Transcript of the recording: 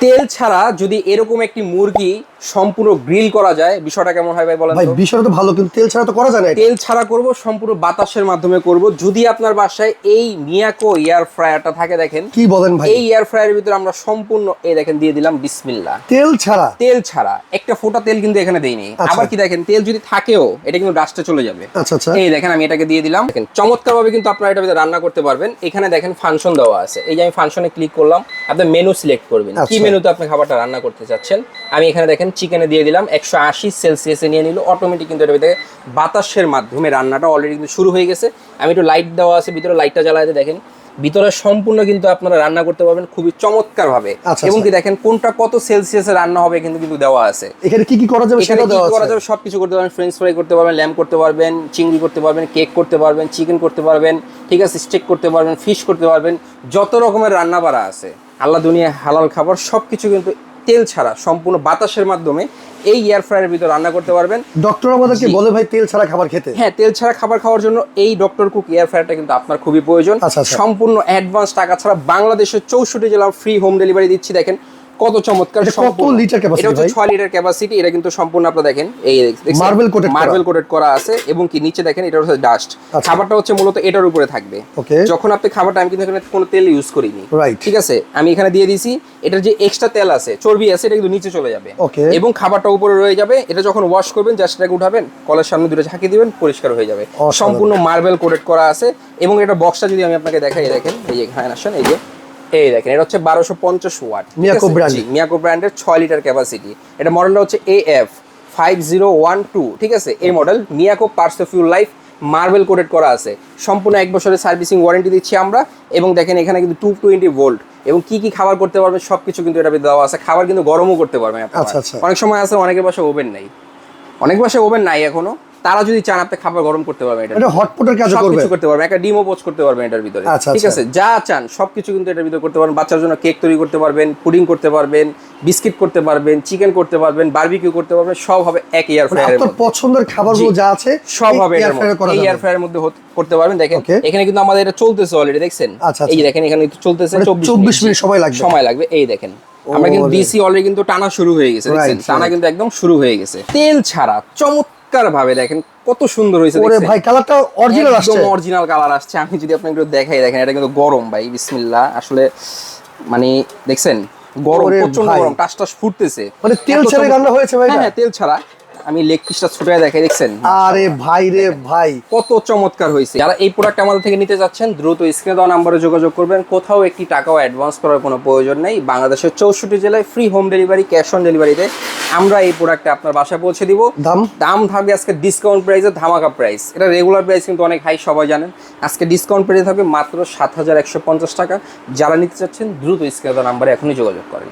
তেল ছাড়া যদি এরকম একটি মুরগি সম্পূর্ণ গ্রিল করা যায়, বিষয়টা কেমন হয় ভাই বলেন ভাই তো? বিষয়টা তো ভালো, কিন্তু তেল ছাড়া তো করা যায় না এটা। তেল ছাড়া করব, সম্পূর্ণ বাতাসের মাধ্যমে করব। যদি আপনার বাসায় এই মিয়াকো এয়ার ফ্রায়ারটা থাকে, দেখেন কি বলেন ভাই, এই এয়ার ফ্রায়ারের ভিতরে আমরা সম্পূর্ণ এই দেখেন দিয়ে দিলাম বিসমিল্লাহ। তেল ছাড়া? তেল ছাড়া, একটা ফোঁটা তেল কিন্তু এখানে দেইনি। আচ্ছা। আবার কি দেখেন, তেল যদি থাকেও এটা কিন্তু ডাস্টে চলে যাবে। আচ্ছা আচ্ছা। এই দেখেন আমি এটাকে দিয়ে দিলাম। দেখেন চমৎকার ভাবে কিন্তু আপনারা এটা ভিতরে রান্না করতে পারবেন। এখানে দেখেন ফাংশন দেওয়া আছে, এই যে আমি ফাংশনে ক্লিক করলাম, আপনি মেনু সিলেক্ট করবেন কি আচ্ছা। মেনুতে আপনি খাবারটা রান্না করতে চাচ্ছেন। আমি এখানে দেখেন চিকেনে দিয়ে দিলাম 180 সেলসিয়াসে নিয়ে নিল অটোমেটিক, কিন্তু এটা ভিতরে বাতাসের মাধ্যমে রান্নাটা অলরেডি কিন্তু শুরু হয়ে গেছে। আমি একটু লাইট দেওয়া আছে ভিতরে, লাইটটা জ্বালায় দেখেন ভিতরে সম্পূর্ণ কিন্তু আপনারা রান্না করতে পারবেন খুবই চমৎকার ভাবে। আচ্ছা, এবং আচ্ছা। কি দেখেন কোনটা কত সেলসিয়াসে রান্না হবে কিন্তু কিন্তু দেওয়া আছে। এখানে কি কি করা যাবে এখানে সেটা কি দেওয়া করা আছে। যাবে, সবকিছু করতে পারবেন। ফ্রেঞ্চ ফ্রাই করতে পারবেন, ল্যাম্প করতে পারবেন, চিংড়ি করতে পারবেন, কেক করতে পারবেন, চিকেন করতে পারবেন, ঠিক আছে, স্টেক করতে পারবেন, ফিশ করতে পারবেন, যত রকমের রান্না বাড়া আছে আল্লাহ দুনিয়ায় হালাল খাবার সবকিছু কিন্তু তেল ছাড়া সম্পূর্ণ বাতাসের মাধ্যমে এই এয়ার ফ্রায়ারের ভিতর রান্না করতে পারবেন। ডক্টর আমাদেরকে বলে ভাই তেল ছাড়া খাবার খেতে। হ্যাঁ, তেল ছাড়া খাবার খাওয়ার জন্য এই ডক্টর কুক এয়ার ফ্রায়ারটা কিন্তু আপনার খুবই প্রয়োজন। আচ্ছা, আচ্ছা। সম্পূর্ণ অ্যাডভান্স টাকা ছাড়া বাংলাদেশের 64 জেলা ফ্রি হোম ডেলিভারি দিচ্ছি। দেখেন কত চমৎকার। এটা কত লিটার ক্যাপাসিটি এটা হচ্ছে ভাই? 6 লিটার ক্যাপাসিটি। এটা কিন্তু সম্পূর্ণ আপনারা দেখেন এই মার্বেল কোটেড করা। মার্বেল কোটেড করা আছে এবং কি নিচে দেখেন এটা হচ্ছে ডাস্ট। আচ্ছা। খাবারটা হচ্ছে মূলত এটার উপরে থাকবে। ওকে। যখন আপনি খাবারটা, আমি কিন্তু এখানে কোনো তেল ইউজ করিনি, রাইট। ঠিক আছে, আমি এখানে দিয়ে দিয়েছি। এটার যে এক্সট্রা তেল আছে, চর্বি আছে, এটা কিন্তু নিচে চলে যাবে। ওকে। এবং খাবারটা উপরে রয়ে যাবে। এটা যখন ওয়াশ করবেন জাস্ট এটাকে উঠাবেন, কলের সামনে দুটো ঝাঁকি দিবেন, পরিষ্কার হয়ে যাবে। অসাধারণ। সম্পূর্ণ মার্বেল কোটেড করা আছে। এবং এটা বক্সটা যদি আমি আপনাকে দেখাই, দেখেন এই যে এখানে আসেন, এই যে এই দেখেন এটা হচ্ছে 1250 ওয়াট মিয়াকো ব্র্যান্ড। মিয়াকো ব্র্যান্ডের 6 লিটার ক্যাপাসিটি। এটা মডেলটা হচ্ছে AF 5012, ঠিক আছে। এই মডেল মিয়াকো পার্সফিউল লাইফ মার্বেল কোটেড করা আছে। সম্পূর্ণ 1 বছরের সার্ভিসিং ওয়ারেন্টি দিচ্ছি আমরা। এবং দেখেন এখানে কিন্তু 220 ভোল্ট এবং কি কি খাবার করতে পারবে সবকিছু কিন্তু এটা দেওয়া আছে। খাবার কিন্তু গরমও করতে পারবেন আপনারা। আচ্ছা, আচ্ছা। অনেক সময় আছে অনেকের বাসায় ওভেন নাই, অনেক বাসায় ওভেন নাই এখনো, তারা যদি চান আপনি খাবার গরম করতে পারবেন। এটা হটপটের কাজ করবে। সবকিছু করতে পারবেন, একটা ডিমও পোস্ট করতে পারবেন এটার ভিতরে, আচ্ছা, ঠিক আচ্ছা। আছে। যা চান সবকিছু কিন্তু এটার ভিতরে করতে পারবেন। বাচ্চার জন্য কেক তৈরি করতে পারবেন, পুডিং করতে পারবেন, বিস্কিট করতে পারবেন, চিকেন করতে পারবেন, বারবিকিউ করতে পারবেন, সব হবে এক এয়ার ফ্রায়ারের আপনার মধ্যে। পছন্দের খাবারগুলো যা আছে সব হবে এই এটার air fryer মধ্যে, করা এই যাবে। এয়ার ফ্রায়ারের মধ্যে করতে পারবেন। দেখেন Okay. এখানে কিন্তু আমাদের এটা চলতেছে অলরেডি, দেখছেন আচ্ছা, এই যে আচ্ছা। দেখেন এখানে কিন্তু চলতেছে মানে 24 মিনিট সময় লাগবে। এই দেখেন আমরা কিন্তু ওরে। ডিসি অলরেডি কিন্তু টানা শুরু হয়ে গেছে, দেখছেন Right, টানা right. কিন্তু একদম শুরু হয়ে গেছে। তেল ছাড়া চমৎকার ভাবে দেখেন কত সুন্দর হয়েছে, ওরে দেখছেন? ভাই কালারটা অরিজিনাল আসছে। একদম অরিজিনাল কালার আসছে। আমি যদি আপনাকে একটু দেখাই, দেখেন এটা কিন্তু গরম ভাই, বিসমিল্লাহ। আসলে মানে দেখছেন গরম, ওরে প্রচন্ড ভাই। গরম, টাস টাস ফুটতেছে। মানে তেল এত ছাড়া চমৎকার- রান্না হয়েছে ভাই এটা? হ্যাঁ, তেল ছাড়া। আমি লেগ পিসটা ছুটে দেখাই, দেখছেন আরে ভাই রে ভাই, কত চমৎকার হয়েছে। যারা এই প্রোডাক্ট আমাদের থেকে নিতে যাচ্ছেন দ্রুত স্ক্রিনে দেওয়া নাম্বারে যোগাযোগ করবেন। কোথাও একটি টাকাও অ্যাডভান্স করার কোনো প্রয়োজন নেই। বাংলাদেশের 64 জেলায় free home delivery, cash on ডেলিভারিতে আমরা এই প্রোডাক্টটা আপনার বাসায় পৌঁছে দিব। দাম থাকবে আজকে ডিসকাউন্ট প্রাইসে, ধামাকা প্রাইস। এটা রেগুলার প্রাইস কিন্তু অনেক হাই, সবাই জানেন। আজকে ডিসকাউন্ট প্রাইস থাকবে মাত্র 7150 টাকা। যারা নিতে চাচ্ছেন দ্রুত স্ক্রিনে দেওয়া নাম্বারে এখনই যোগাযোগ করেন।